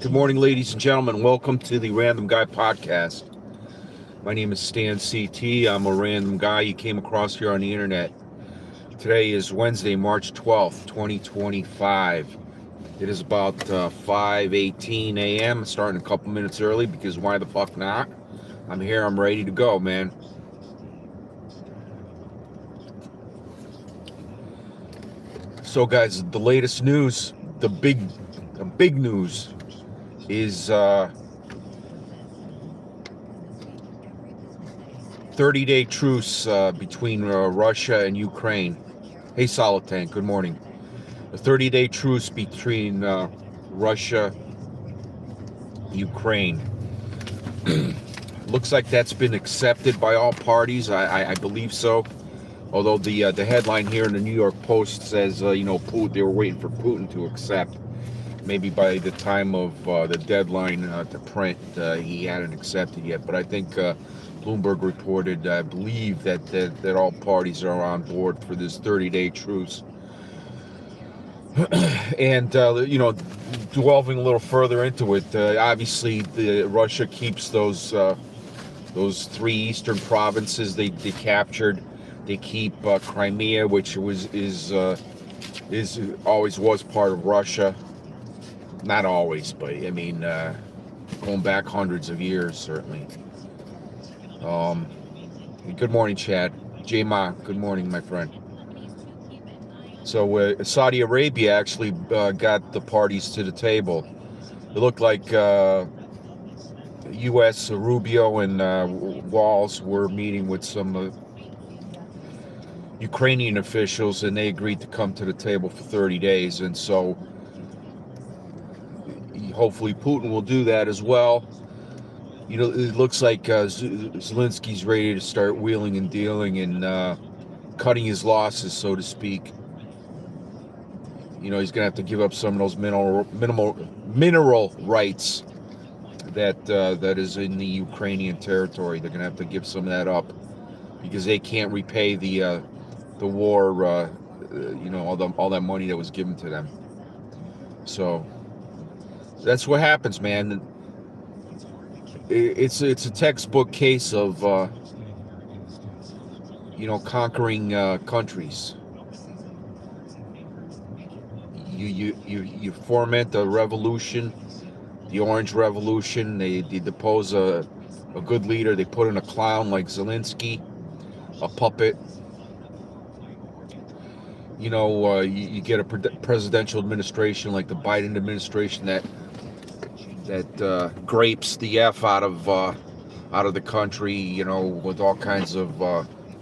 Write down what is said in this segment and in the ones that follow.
Good morning, ladies and gentlemen. Welcome to the Random Guy Podcast. My name is Stan CT. I'm a random guy you came across here on the internet. Today is Wednesday, March 12th, 2025. It is about 5:18 a.m. Starting a couple minutes early because why the fuck not? I'm here. I'm ready to go, man. So, guys, the latest news, the big news is 30-day truce between Russia and Ukraine. Hey, Solid Tank, good morning. A 30-day truce between Russia and Ukraine. Looks like that's been accepted by all parties. I believe so. Although the headline here in the New York Post says, Putin, they were waiting for Putin to accept. Maybe by the time of the deadline to print, he hadn't accepted yet. But I think Bloomberg reported, I believe, that all parties are on board for this 30-day truce. And, delving a little further into it, obviously Russia keeps those three eastern provinces they captured. They keep Crimea, which is always was part of Russia. Not always, but I mean, going back hundreds of years, certainly. Good morning, Chad. J-Ma, good morning, my friend. So Saudi Arabia actually got the parties to the table. It looked like U.S. Rubio and Walls were meeting with some Ukrainian officials, and they agreed to come to the table for 30 days. And so hopefully Putin will do that as well. It looks like Zelensky's ready to start wheeling and dealing and cutting his losses, so to speak. He's going to have to give up some of those mineral rights that is in the Ukrainian territory. They're going to have to give some of that up because they can't repay the war, all that money that was given to them. So that's what happens, man. It's a textbook case of conquering countries. You foment a revolution, the Orange Revolution. They depose a good leader. They put in a clown like Zelensky, a puppet. You get a presidential administration like the Biden administration that grapes the F out of the country, with all kinds of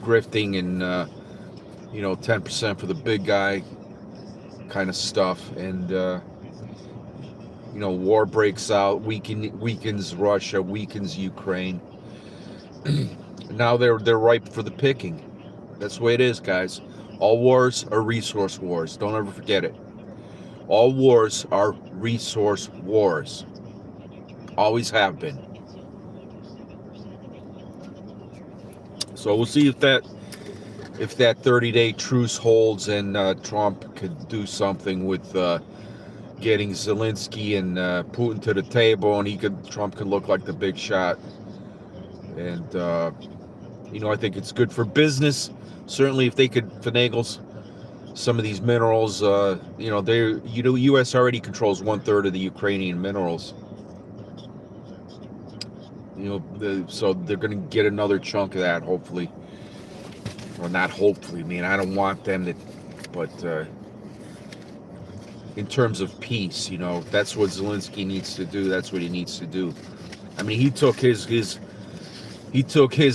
grifting and 10% for the big guy kind of stuff. And war breaks out, weakens Russia, weakens Ukraine. Now they're ripe for the picking. That's the way it is, guys. All wars are resource wars. Don't ever forget it. All wars are resource wars. Always have been. So we'll see if that 30-day truce holds and Trump could do something with getting Zelensky and Putin to the table, and Trump could look like the big shot. And I think it's good for business. Certainly, if they could finagle some of these minerals, U.S. already controls 1/3 of the Ukrainian minerals. So they're going to get another chunk of that, hopefully. Well, not hopefully, man. I don't want them to, but in terms of peace, that's what Zelensky needs to do. That's what he needs to do. I mean, he took his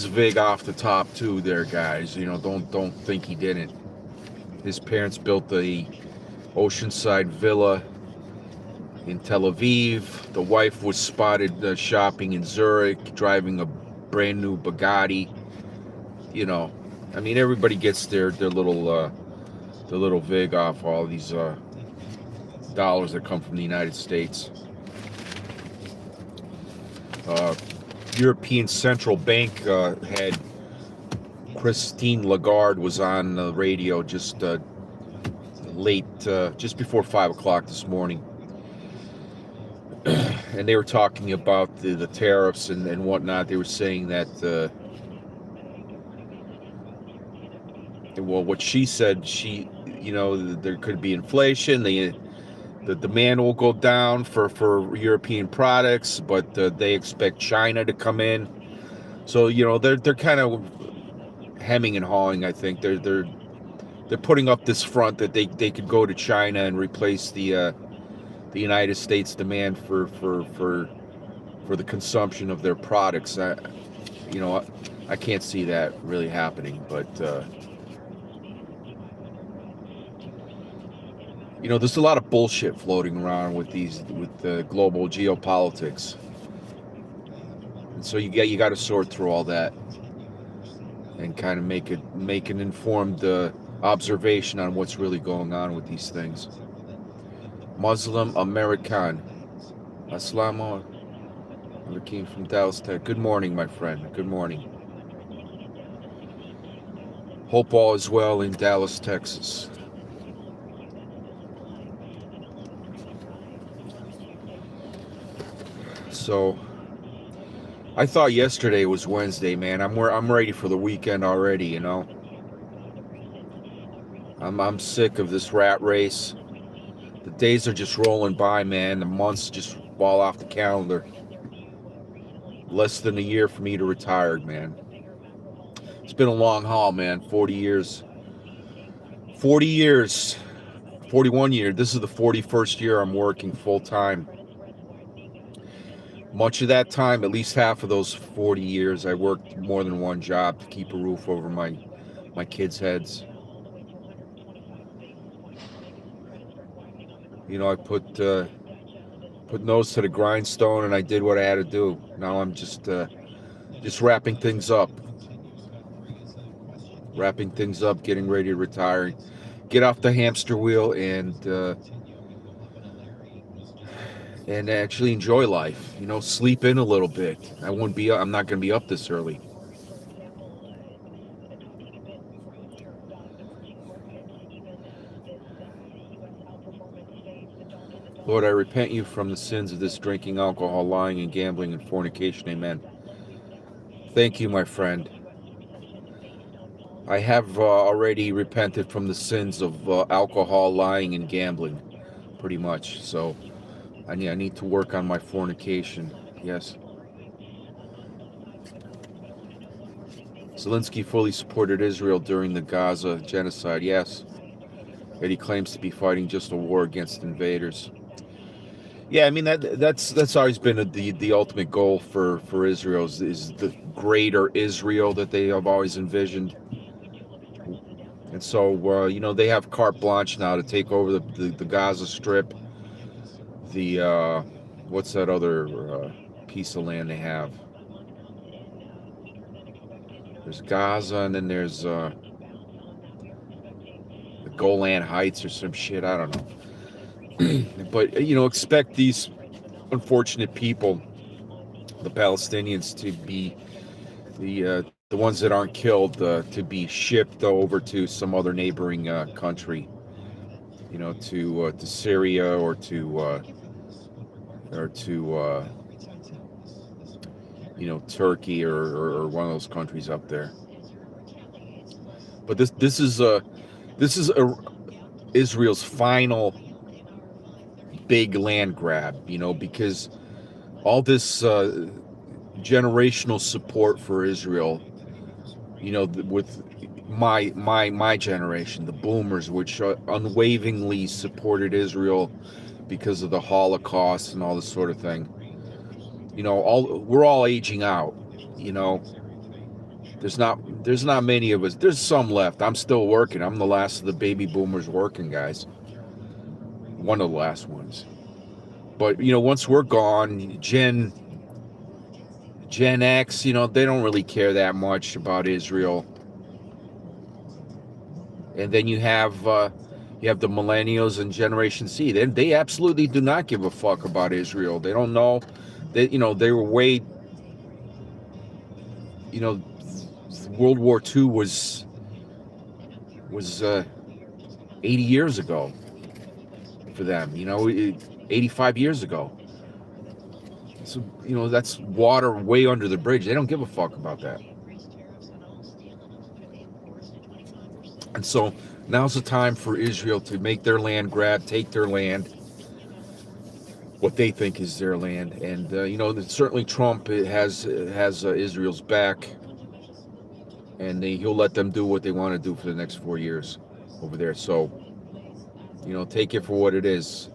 vig off the top too, there, guys. Don't think he didn't. His parents built the oceanside villa in Tel Aviv. The wife was spotted shopping in Zurich, driving a brand new Bugatti. I mean, everybody gets their little vig off all these dollars that come from the United States. European Central Bank head Christine Lagarde was on the radio just late, just before 5 o'clock this morning. and they were talking about the tariffs and whatnot. They were saying that, well, what she said, there could be inflation. The demand will go down for European products, but they expect China to come in. So they're kind of hemming and hawing. I think they're putting up this front that they could go to China and replace the United States demand for the consumption of their products. I can't see that really happening, but there's a lot of bullshit floating around with the global geopolitics, and so you got to sort through all that and kind of make an informed observation on what's really going on with these things. Muslim American, Assalamu alaikum from Dallas, Texas. Good morning, my friend. Good morning. Hope all is well in Dallas, Texas. So, I thought yesterday was Wednesday, man. I'm ready for the weekend already. I'm sick of this rat race. The days are just rolling by, man. The months just fall off the calendar. Less than a year for me to retire, man. It's been a long haul, man. 40 years. 41 years. This is the 41st year I'm working full time. Much of that time, at least half of those 40 years, I worked more than one job to keep a roof over my kids' heads. I put nose to the grindstone, and I did what I had to do. Now I'm just wrapping things up, getting ready to retire, get off the hamster wheel, and actually enjoy life. Sleep in a little bit. I'm not going to be up this early. Lord, I repent you from the sins of this drinking, alcohol, lying, and gambling, and fornication. Amen. Thank you, my friend. I have already repented from the sins of alcohol, lying, and gambling, pretty much. So I need to work on my fornication. Yes. Zelensky fully supported Israel during the Gaza genocide. Yes. Yet he claims to be fighting just a war against invaders. Yeah, I mean that's always been the ultimate goal for Israel is the greater Israel that they have always envisioned. And so they have carte blanche now to take over the Gaza Strip. The what's that other piece of land they have? There's Gaza, and then there's the Golan Heights or some shit. I don't know. But expect these unfortunate people, the Palestinians, to be the ones that aren't killed, to be shipped over to some other neighboring country, to Syria or to Turkey or one of those countries up there. But this is Israel's final big land grab, because all this generational support for Israel, with my generation, the boomers, which unwaveringly supported Israel because of the Holocaust and all this sort of thing. We're all aging out. There's not many of us. There's some left. I'm still working. I'm the last of the baby boomers working, guys. One of the last ones. But once we're gone, Gen X, they don't really care that much about Israel. And then you have the millennials and Generation C. They absolutely do not give a fuck about Israel. They don't know. They were way. World War II was 80 years ago for them. 85 years ago. So, that's water way under the bridge. They don't give a fuck about that. And so now's the time for Israel to make their land grab, take their land, what they think is their land. And, certainly Trump has Israel's back, and he'll let them do what they want to do for the next 4 years over there. So, take it for what it is.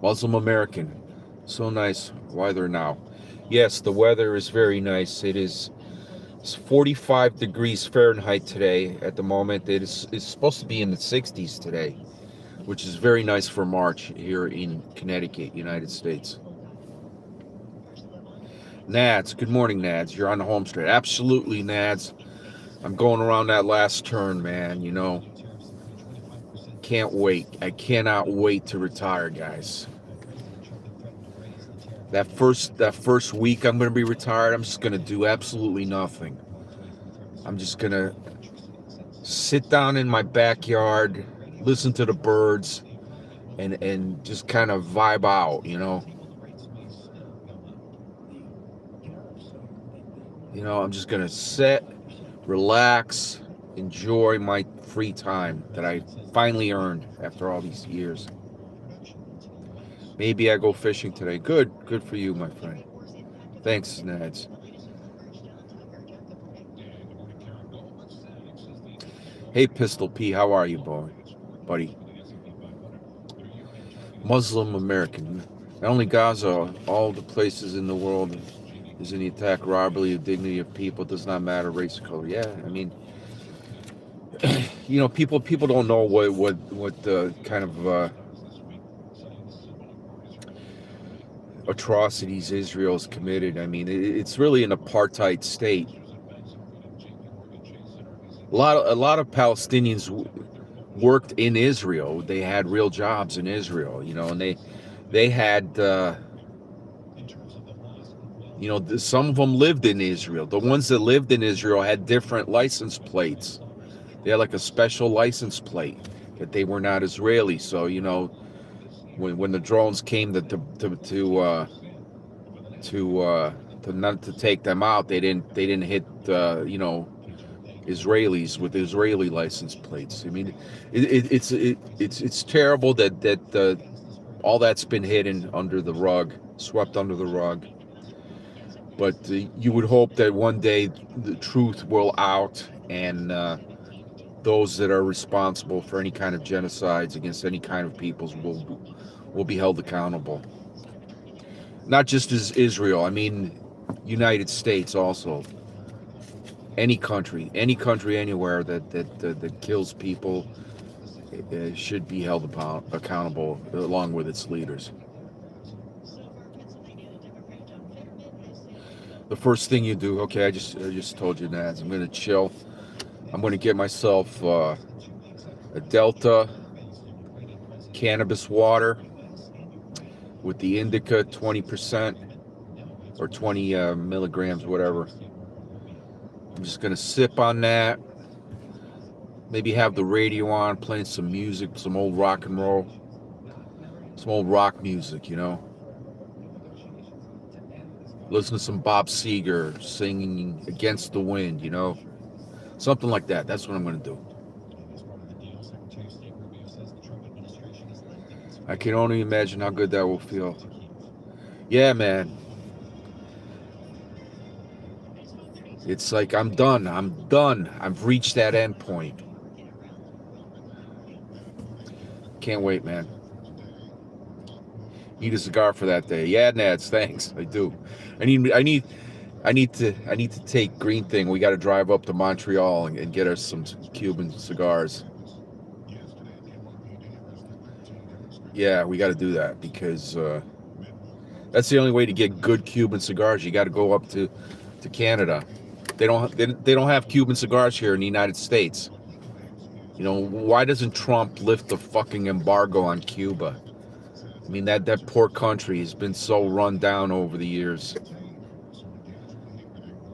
Muslim American. So nice. Why there now? Yes, the weather is very nice. It's 45 degrees Fahrenheit today at the moment. It's supposed to be in the 60s today, which is very nice for March here in Connecticut, United States. Nads, good morning, Nads. You're on the home straight. Absolutely, Nads. I'm going around that last turn, man. Can't wait. I cannot wait to retire, guys. That first week I'm going to be retired, I'm just going to do absolutely nothing. I'm just going to sit down in my backyard, listen to the birds, and just kind of vibe out, I'm just going to sit, relax, enjoy my free time that I finally earned after all these years. Maybe I go fishing today. Good for you, my friend. Thanks, Nads. Hey, Pistol P, how are you, buddy? Muslim American. Not only Gaza, all the places in the world is in the attack, robbery of dignity of people. It does not matter race or color. Yeah, I mean, people don't know what the kind of atrocities Israel's committed. I mean, it's really an apartheid state. A lot of Palestinians worked in Israel. They had real jobs in Israel, and they had some of them lived in Israel. The ones that lived in Israel had different license plates. They had like a special license plate that they were not Israeli. So when the drones came to not to take them out, they didn't hit Israelis with Israeli license plates. I mean, it's terrible that all that's been hidden under the rug, swept under the rug. But you would hope that one day the truth will out, and those that are responsible for any kind of genocides against any kind of peoples will be held accountable. Not just as Israel, I mean United States also. Any country anywhere that kills people should be held accountable along with its leaders. The first thing you do, okay, I just told you, Nads, I'm going to chill. I'm going to get myself a Delta cannabis water with the indica 20% or 20 milligrams, whatever. I'm just going to sip on that. Maybe have the radio on, playing some music, some old rock and roll, some old rock music, Listen to some Bob Seger singing Against the Wind, Something like that. That's what I'm going to do. I can only imagine how good that will feel. Yeah, man. It's like I'm done. I've reached that end point. Can't wait, man. Need a cigar for that day. Yeah, Nads, thanks. I do. I need to take Green Thing. We got to drive up to Montreal and get us some Cuban cigars. Yeah, we got to do that because that's the only way to get good Cuban cigars. You got to go up to Canada. They don't have Cuban cigars here in the United States. Why doesn't Trump lift the fucking embargo on Cuba? I mean, that poor country has been so run down over the years.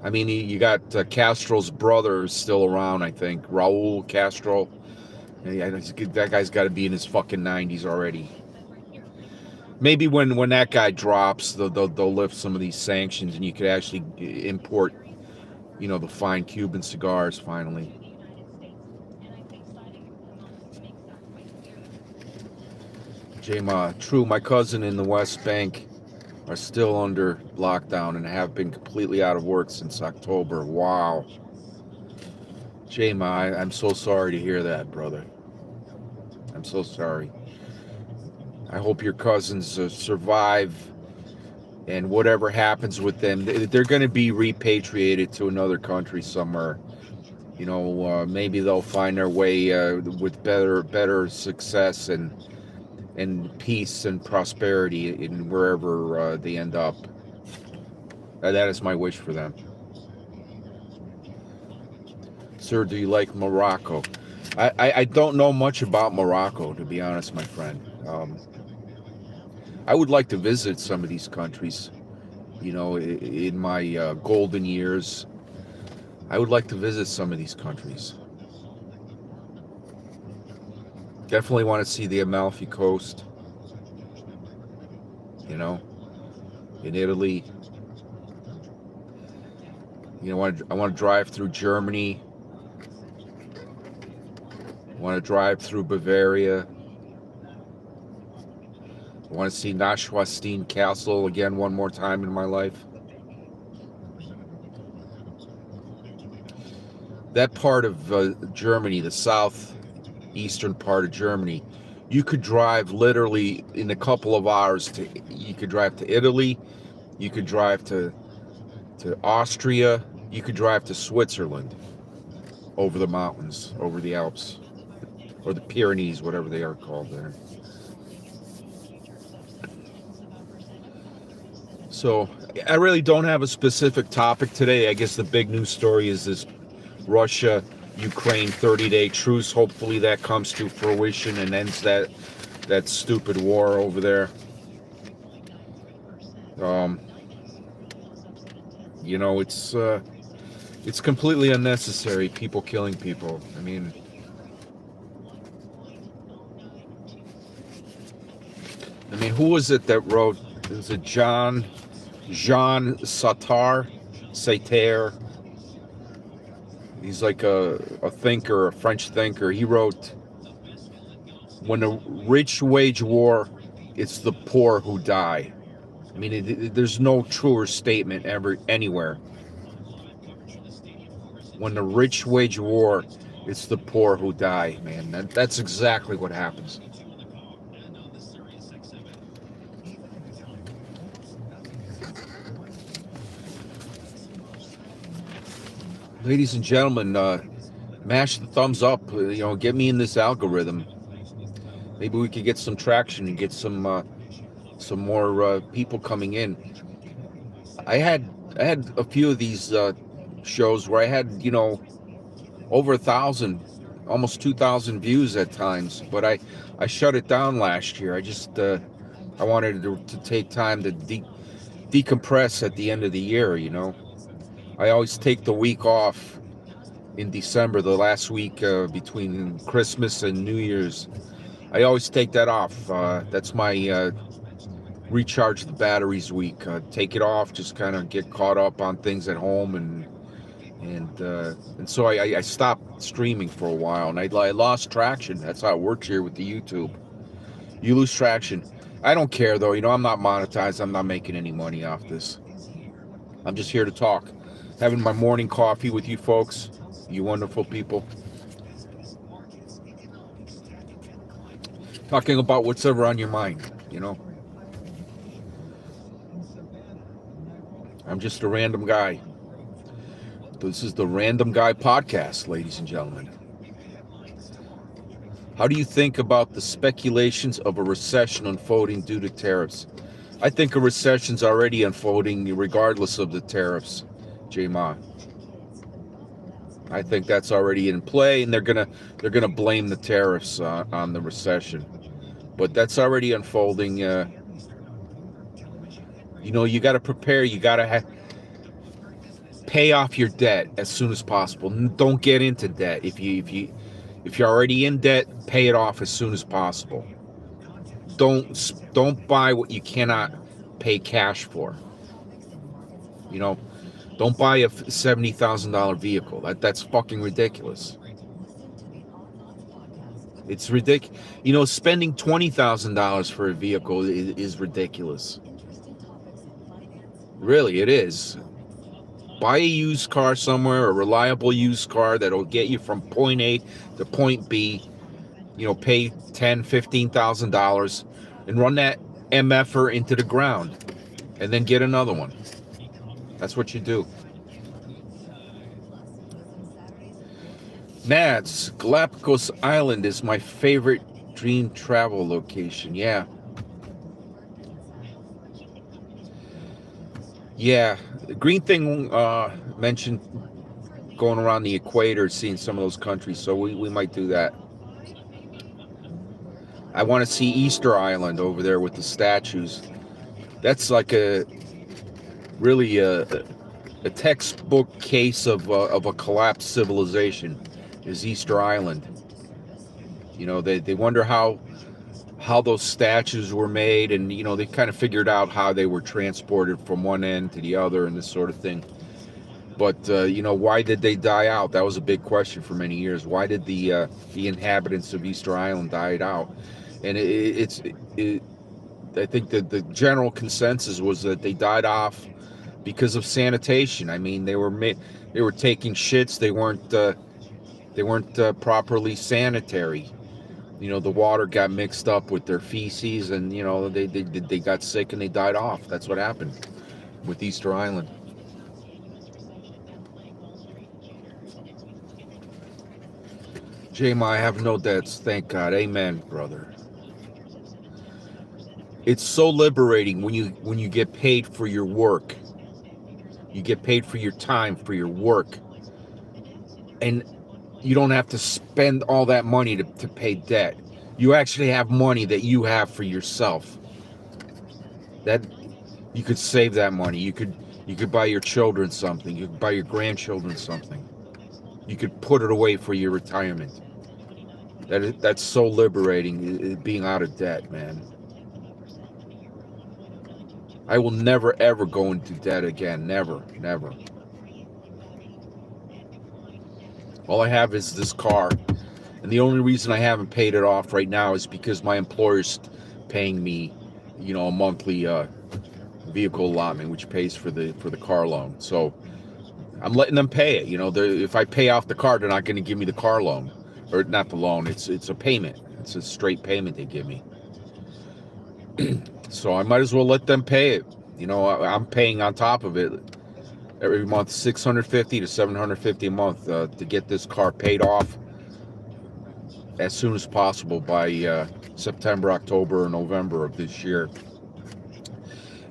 I mean, you got Castro's brother still around, I think, Raul Castro. Yeah, that guy's got to be in his fucking 90s already. Maybe when that guy drops, they'll lift some of these sanctions, and you could actually import, the fine Cuban cigars finally. J-Ma, true, my cousin in the West Bank are still under lockdown and have been completely out of work since October. Wow. J-Ma, I'm so sorry to hear that, brother. I'm so sorry. I hope your cousins survive, and whatever happens with them, they're going to be repatriated to another country somewhere. Maybe they'll find their way with better success and peace and prosperity in wherever they end up. That is my wish for them. Sir, do you like Morocco? I don't know much about Morocco, to be honest, my friend. I would like to visit some of these countries. In my golden years, I would like to visit some of these countries. Definitely want to see the Amalfi Coast. In Italy. I want to drive through Germany. I want to drive through Bavaria. I want to see Neuschwanstein Castle again one more time in my life. That part of Germany, the southeastern part of Germany, you could drive literally in a couple of hours. You could drive to Italy, you could drive to Austria, you could drive to Switzerland, over the mountains, over the Alps, or the Pyrenees, whatever they are called there. So I really don't have a specific topic today. I guess the big news story is this Russia-Ukraine 30-day truce. Hopefully that comes to fruition and ends that stupid war over there. It's completely unnecessary. People killing people. I mean, who was it that wrote? Is it Jean Sartre? He's like a thinker, a French thinker. He wrote, "When the rich wage war, it's the poor who die." I mean, there's no truer statement ever anywhere. When the rich wage war, it's the poor who die, man. That's exactly what happens. Ladies and gentlemen, mash the thumbs up. Get me in this algorithm. Maybe we could get some traction and get some more people coming in. I had a few of these shows where I had over 1,000, almost 2,000 views at times, but I shut it down last year. I wanted to take time to decompress at the end of the year. I always take the week off in December, the last week between Christmas and New Year's. I always take that off. That's my recharge the batteries week. Take it off, just kind of get caught up on things at home, and so I stopped streaming for a while, and I lost traction. That's how it works here with the YouTube. You lose traction. I don't care though. I'm not monetized. I'm not making any money off this. I'm just here to talk. Having my morning coffee with you folks, you wonderful people. Talking about what's ever on your mind, I'm just a random guy. This is the Random Guy Podcast, ladies and gentlemen. How do you think about the speculations of a recession unfolding due to tariffs? I think a recession's already unfolding regardless of the tariffs, J-Ma. I think that's already in play, and they're gonna blame the tariffs on the recession. But that's already unfolding. You got to prepare. You got to pay off your debt as soon as possible. Don't get into debt. If you If you're already in debt, pay it off as soon as possible. Don't buy what you cannot pay cash for. You know, don't buy a $70,000 vehicle. That's fucking ridiculous. It's ridiculous. You know, spending $20,000 for a vehicle is ridiculous. Really, it is. Buy a used car somewhere, a reliable used car that'll get you from point A to point B. You know, pay $10,000, $15,000 and run that MFer into the ground, and then get another one. That's what you do. Mads, Galapagos Island is my favorite dream travel location. Yeah. Yeah. The Green Thing mentioned going around the equator, seeing some of those countries, so we might do that. I want to see Easter Island over there with the statues. That's like really a textbook case of a collapsed civilization. Is Easter Island. You know, they wonder how those statues were made, and you know, they kind of figured out how they were transported from one end to the other and this sort of thing. But you know, why did they die out? That was a big question for many years. Why did the inhabitants of Easter Island die out? And I think that the general consensus was that they died off because of sanitation. I mean, they were taking shits. They weren't properly sanitary. You know, the water got mixed up with their feces, and you know, they got sick and they died off. That's what happened with Easter Island. J-Ma, I have no debts, thank God. Amen, brother. It's so liberating when you get paid for your work. You get paid for your time, for your work, and you don't have to spend all that money to pay debt. You actually have money that you have for yourself. That you could save that money. You could buy your children something. You could buy your grandchildren something. You could put it away for your retirement. That's so liberating, being out of debt, man. I will never ever go into debt again. Never, never. All I have is this car, and the only reason I haven't paid it off right now is because my employer's paying me, you know, a monthly vehicle allotment, which pays for the car loan. So I'm letting them pay it. You know, if I pay off the car, they're not going to give me the car loan, or not the loan. It's a payment. It's a straight payment they give me. So I might as well let them pay it. You know, I'm paying on top of it every month $650 to $750 a month to get this car paid off as soon as possible by September, October, or November of this year.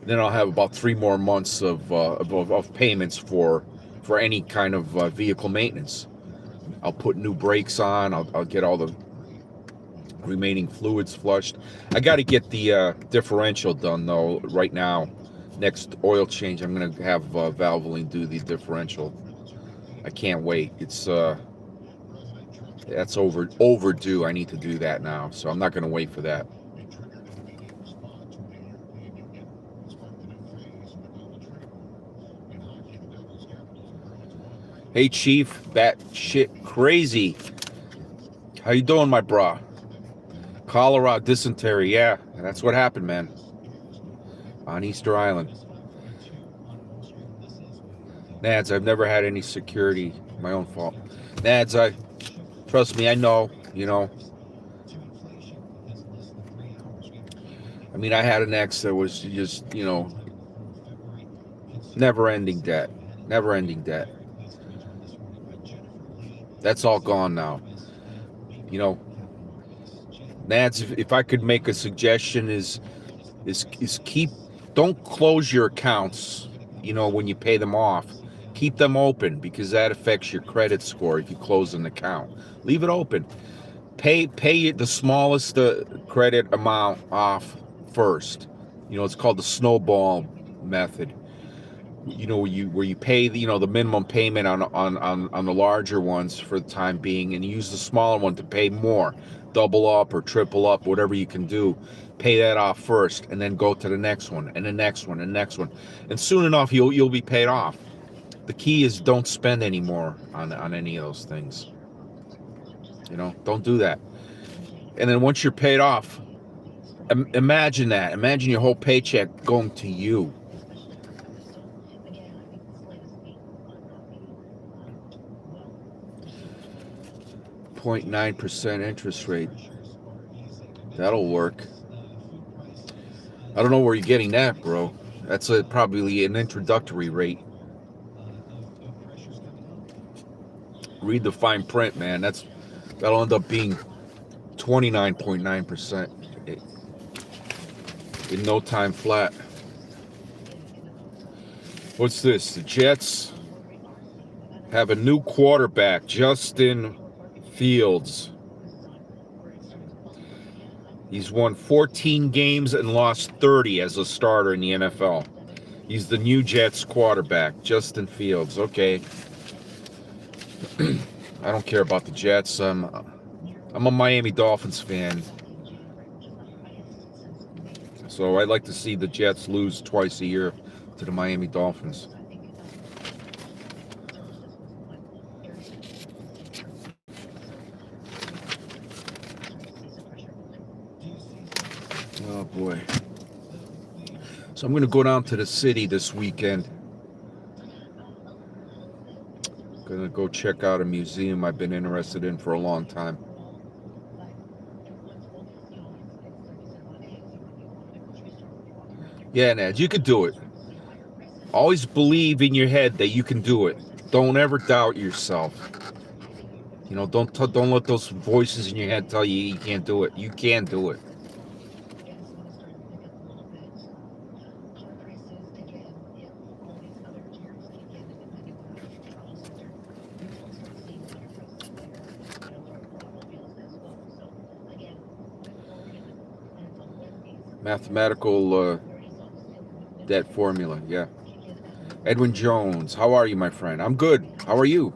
Then I'll have about 3 more months of payments for any kind of vehicle maintenance. I'll put new brakes on. I'll get all the remaining fluids flushed. I got to get the differential done though right now. Next oil change, I'm gonna have Valvoline do the differential. I can't wait. It's that's overdue. I need to do that now, so I'm not gonna wait for that. Hey Chief, bat shit crazy. How you doing, my bra? Cholera, dysentery, yeah, that's what happened, man. On Easter Island. Nads, I've never had any security. My own fault. Nads, trust me, I know, you know. I mean, I had an ex that was just, you know, never-ending debt. Never-ending debt. That's all gone now. You know, Nads, if I could make a suggestion is don't close your accounts, you know, when you pay them off. Keep them open, because that affects your credit score if you close an account. Leave it open. Pay the smallest credit amount off first. You know, it's called the snowball method. where you pay the minimum payment on the larger ones for the time being, and you use the smaller one to pay more, double up or triple up, whatever you can do. Pay that off first, and then go to the next one, and the next one, and the next one, and soon enough you'll be paid off. The key is don't spend any more on any of those things. Don't do that. And then once you're paid off, imagine your whole paycheck going to you. 0.9% interest rate. That'll work. I don't know where you're getting that, bro. That's probably an introductory rate. Read the fine print, man. That'll end up being 29.9% in no time flat. What's this? The Jets have a new quarterback, Justin Fields. He's won 14 games and lost 30 as a starter in the NFL. He's the new Jets quarterback, Justin Fields. Okay. I don't care about the Jets. I'm a Miami Dolphins fan. So I'd like to see the Jets lose twice a year to the Miami Dolphins. Oh boy. So I'm going to go down to the city this weekend. Going to go check out a museum I've been interested in for a long time. Yeah, Ned, you could do it. Always believe in your head that you can do it. Don't ever doubt yourself. Don't let those voices in your head tell you can't do it. You can do it. Mathematical debt formula, yeah. Edwin Jones, how are you, my friend? I'm good. How are you?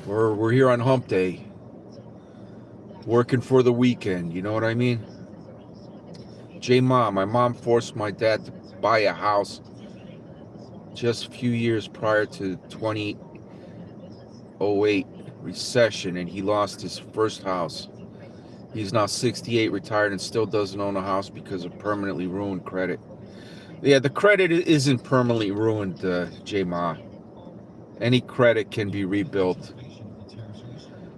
We're here on Hump Day, working for the weekend. You know what I mean? J-Mom, my mom forced my dad to buy a house just a few years prior to 2008 recession, and he lost his first house. He's now 68, retired, and still doesn't own a house because of permanently ruined credit. Yeah, the credit isn't permanently ruined, J-Ma. Any credit can be rebuilt.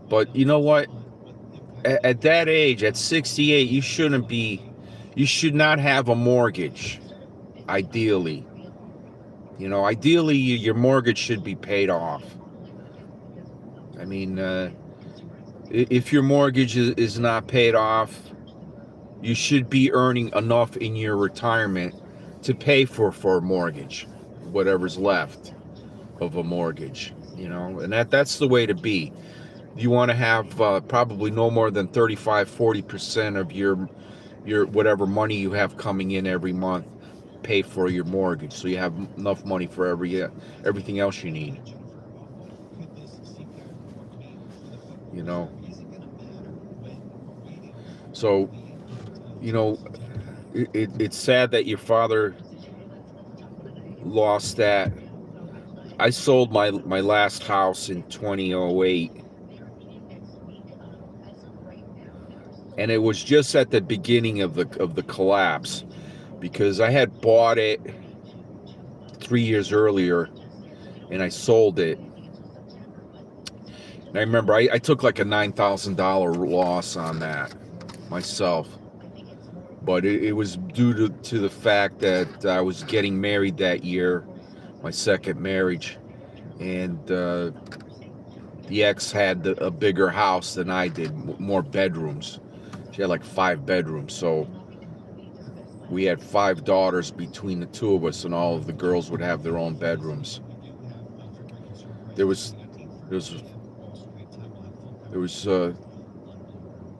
But you know what? At that age, at 68, you should not have a mortgage, ideally. Ideally, your mortgage should be paid off. I mean, if your mortgage is not paid off, you should be earning enough in your retirement to pay for a mortgage, whatever's left of a mortgage, and that's the way to be. You want to have probably no more than 35-40% of your whatever money you have coming in every month pay for your mortgage, so you have enough money for everything else you need. So it's sad that your father lost that. I sold my last house in 2008, and it was just at the beginning of the collapse, because I had bought it 3 years earlier and I sold it. And I remember I took like a $9,000 loss on that myself, but it was due to the fact that I was getting married that year, my second marriage, and the ex had a bigger house than I did, more bedrooms. She had like 5 bedrooms, so we had 5 daughters between the two of us, and all of the girls would have their own bedrooms. There was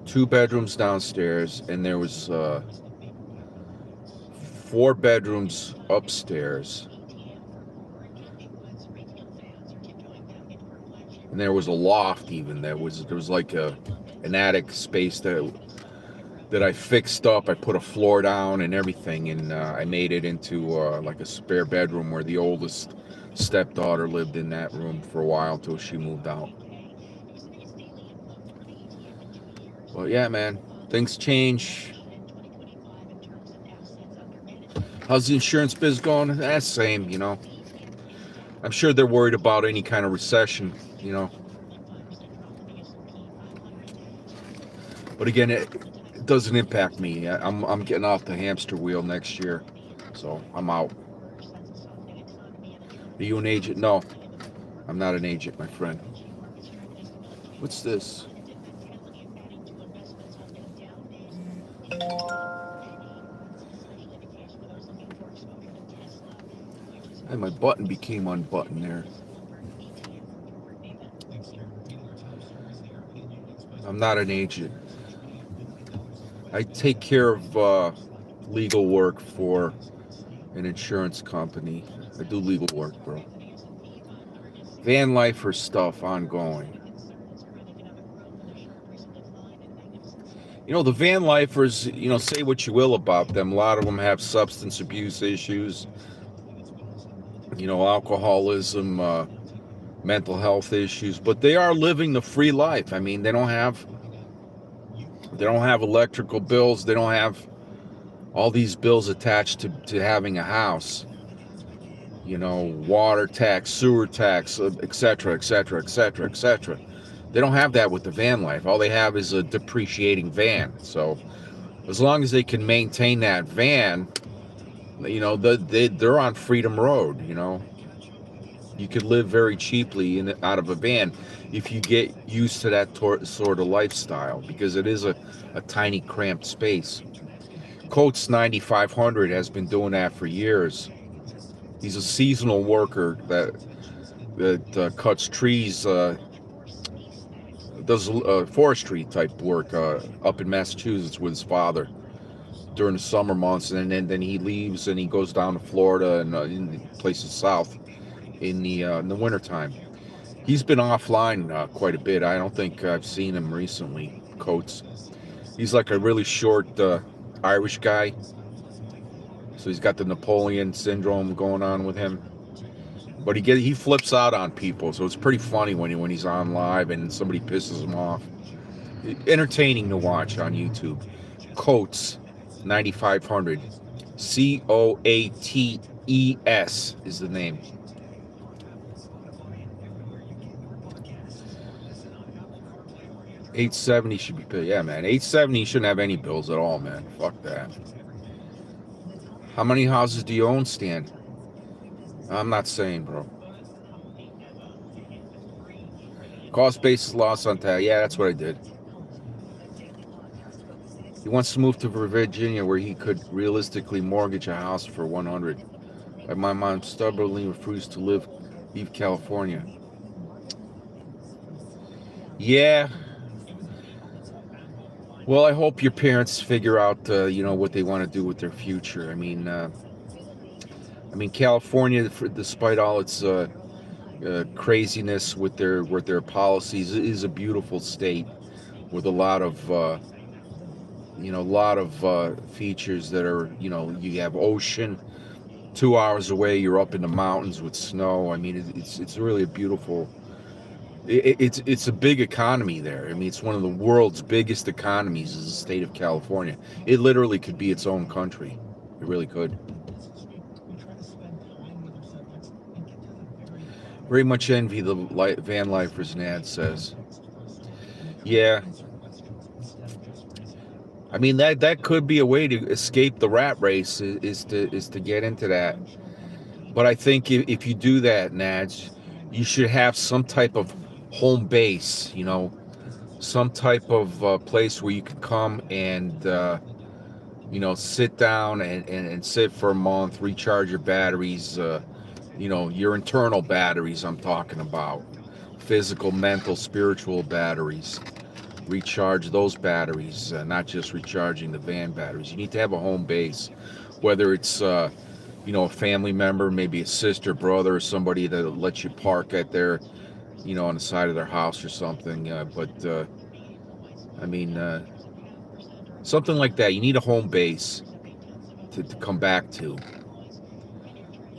2 bedrooms downstairs, and there was 4 bedrooms upstairs. And there was a loft even. There was like an attic space that I fixed up. I put a floor down and everything, and I made it into like a spare bedroom where the oldest stepdaughter lived in that room for a while till she moved out. But yeah, man, things change. How's the insurance biz going? That's same, you know. I'm sure they're worried about any kind of recession, you know. But again, it doesn't impact me. I'm getting off the hamster wheel next year, so I'm out. Are you an agent? No, I'm not an agent, my friend. What's this? And my button became unbuttoned there. I'm not an agent. I take care of legal work for an insurance company. I do legal work, bro. Van lifer stuff ongoing. You know, the van lifers, you know, say what you will about them. A lot of them have substance abuse issues, you know, alcoholism, mental health issues, but they are living the free life. I mean, they don't have electrical bills. They don't have all these bills attached to having a house. You know, water tax, sewer tax, etc., etc., etc., etc. They don't have that with the van life. All they have is a depreciating van. So as long as they can maintain that van, you know, they're on Freedom Road, you know. You could live very cheaply out of a van if you get used to that sort of lifestyle, because it is a tiny, cramped space. Coates 9500 has been doing that for years. He's a seasonal worker that cuts trees, does forestry type work up in Massachusetts with his father during the summer months, and then he leaves and he goes down to Florida and in places south in the wintertime. He's been offline quite a bit. I don't think I've seen him recently, Coates. He's like a really short Irish guy. So he's got the Napoleon syndrome going on with him. But he flips out on people, so it's pretty funny when he's on live and somebody pisses him off. Entertaining to watch on YouTube. Coates 9500. Coates is the name. $870 should be paid. Yeah, man. $870 shouldn't have any bills at all, man. Fuck that. How many houses do you own, Stan? I'm not saying, bro. Cost basis loss on tag. Yeah, that's what I did. He wants to move to Virginia where he could realistically mortgage a house for $100. But my mom stubbornly refused to leave California. Yeah. Well, I hope your parents figure out, you know, what they want to do with their future. I mean, California, despite all its craziness with their policies, is a beautiful state with a lot of, features that are, you know, you have ocean. 2 hours away, you're up in the mountains with snow. I mean, it's really a beautiful. It's a big economy there. I mean, it's one of the world's biggest economies is the state of California. It literally could be its own country. It really could. Very much envy the van lifers, Nad says. Yeah. I mean, that could be a way to escape the rat race is to get into that. But I think if you do that, Nads, you should have some type of home base, you know, some type of place where you can come and, you know, sit down and sit for a month, recharge your batteries, you know, your internal batteries I'm talking about, physical, mental, spiritual batteries. recharge those batteries, not just recharging the van batteries. You need to have a home base, whether it's a family member, maybe a sister, brother, or somebody that lets you park at their, on the side of their house or something. But I mean, something like that. You need a home base to come back to.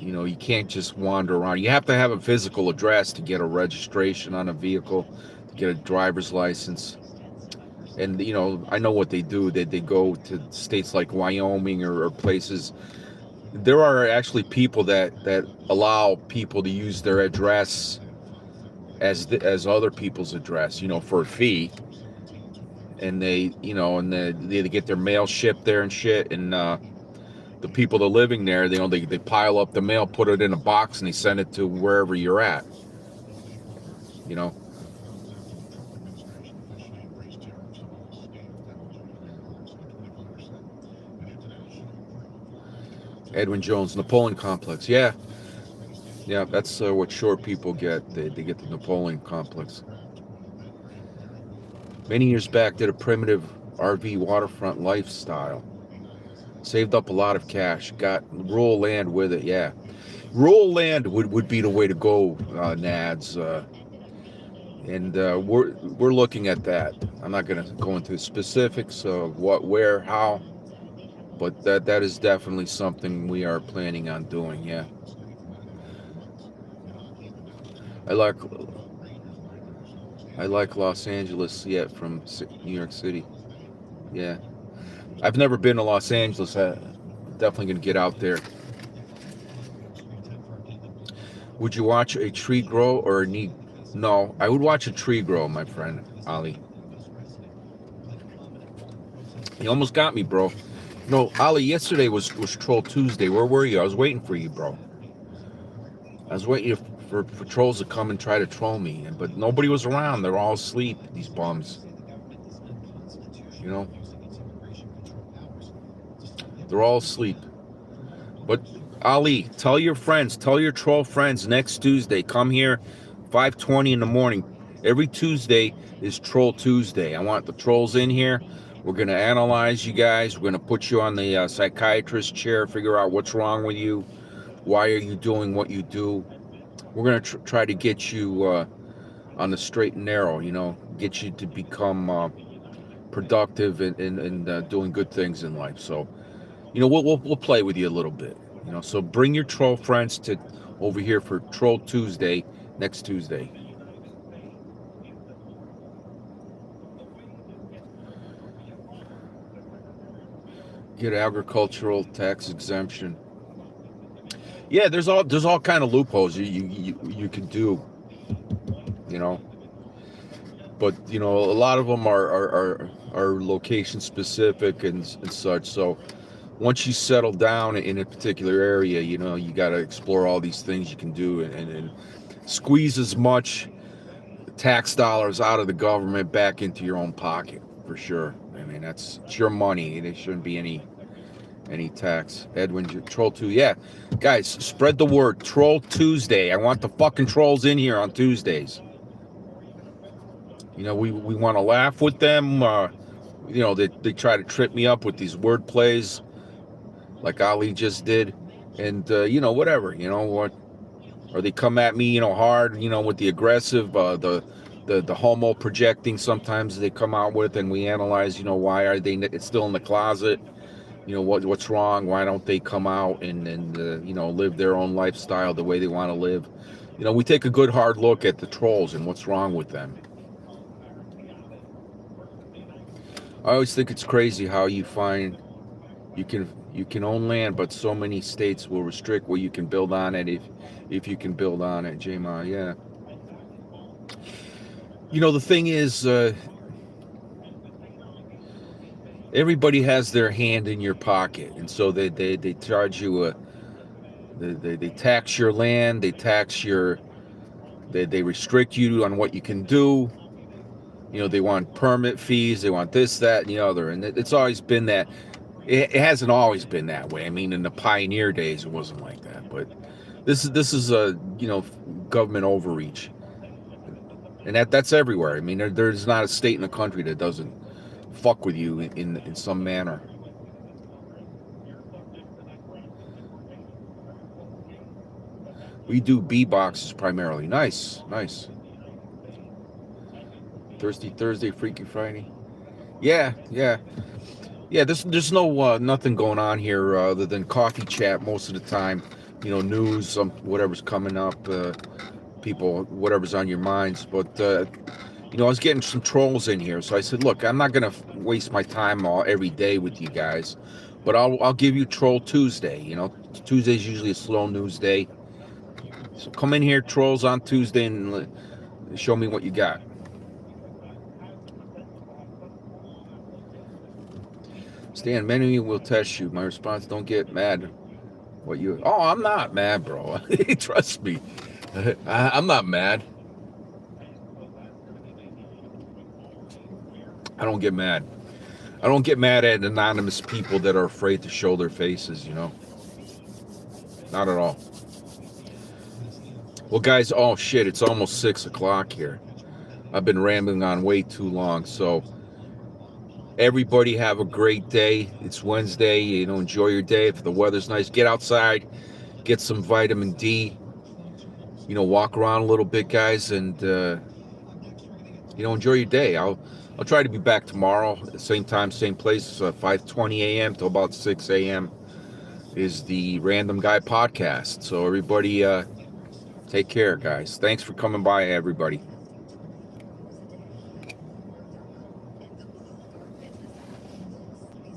You can't just wander around. You have to have a physical address to get a registration on a vehicle, to get a driver's license. And I know what they do. They go to states like Wyoming or places. There are actually people that allow people to use their address as other people's address, for a fee. And they get their mail shipped there and shit. And the people that are living there, they pile up the mail, put it in a box, and they send it to wherever you're at. You know. Edwin Jones, Napoleon Complex. Yeah, that's what short people get. They get the Napoleon Complex. Many years back, did a primitive RV waterfront lifestyle. Saved up a lot of cash. Got rural land with it. Yeah, rural land would be the way to go, Nads. And we're looking at that. I'm not going to go into the specifics of what, where, how, but that is definitely something we are planning on doing. Yeah. I like Los Angeles, from New York City. Yeah. I've never been to Los Angeles. I'm definitely going to get out there. Would you watch a tree grow or need? No, I would watch a tree grow, my friend Ali. You almost got me, bro. No, Ali, yesterday was Troll Tuesday. Where were you? I was waiting for you, bro. I was waiting for trolls to come and try to troll me, but nobody was around. They're all asleep, these bums. They're all asleep. But Ali, tell your friends, tell your troll friends next Tuesday, come here 5:20 in the morning. Every Tuesday is Troll Tuesday. I want the trolls in here. We're going to analyze you guys. We're going to put you on the psychiatrist chair, figure out what's wrong with you. Why are you doing what you do? We're going to try to get you on the straight and narrow, get you to become productive and doing good things in life. So, we'll play with you a little bit, So bring your troll friends to over here for Troll Tuesday next Tuesday. Get agricultural tax exemption. Yeah, there's all kind of loopholes you can do, But a lot of them are location specific and such. So once you settle down in a particular area, you got to explore all these things you can do and squeeze as much tax dollars out of the government back into your own pocket, for sure. I mean, it's your money. There shouldn't be any tax. Edwin, Troll 2. Yeah, guys, spread the word. Troll Tuesday. I want the fucking trolls in here on Tuesdays. We want to laugh with them. They try to trip me up with these word plays like Ali just did. And, whatever, what. Or they come at me, hard, with the aggressive, the homo projecting sometimes they come out with, and we analyze, why are they still in the closet? What's wrong? Why don't they come out and live their own lifestyle the way they want to live? We take a good hard look at the trolls and what's wrong with them. I always think it's crazy how you find you can own land, but so many states will restrict what you can build on it if you can build on it. J-Ma, yeah. The thing is, everybody has their hand in your pocket, and so they charge you they tax your land, they restrict you on what you can do. They want permit fees, they want this, that, and the other, and it's always been that. It hasn't always been that way. I mean, in the pioneer days, it wasn't like that, but this is a government overreach, and that's everywhere. I mean, there's not a state in the country that doesn't fuck with you in some manner. We do B boxes primarily. Nice. Thirsty Thursday, Freaky Friday. Yeah. There's no nothing going on here other than coffee chat most of the time. News, whatever's coming up, people, whatever's on your minds. But I was getting some trolls in here, so I said, look, I'm not gonna waste my time every day with you guys, but I'll give you Troll Tuesday. Tuesday's usually a slow news day, so come in here, trolls, on Tuesday, and show me what you got. Stan, many will test you. My response: don't get mad. Oh, I'm not mad, bro. Trust me, I'm not mad. I don't get mad. I don't get mad at anonymous people that are afraid to show their faces, Not at all. Well, guys, oh shit, it's almost 6 o'clock here. I've been rambling on way too long, so everybody have a great day. It's Wednesday, enjoy your day. If the weather's nice, get outside, get some vitamin D, walk around a little bit, guys, and enjoy your day. I'll try to be back tomorrow, same time, same place, 5:20 a.m. to about 6 a.m. is the Random Guy podcast. So everybody, take care, guys. Thanks for coming by, everybody.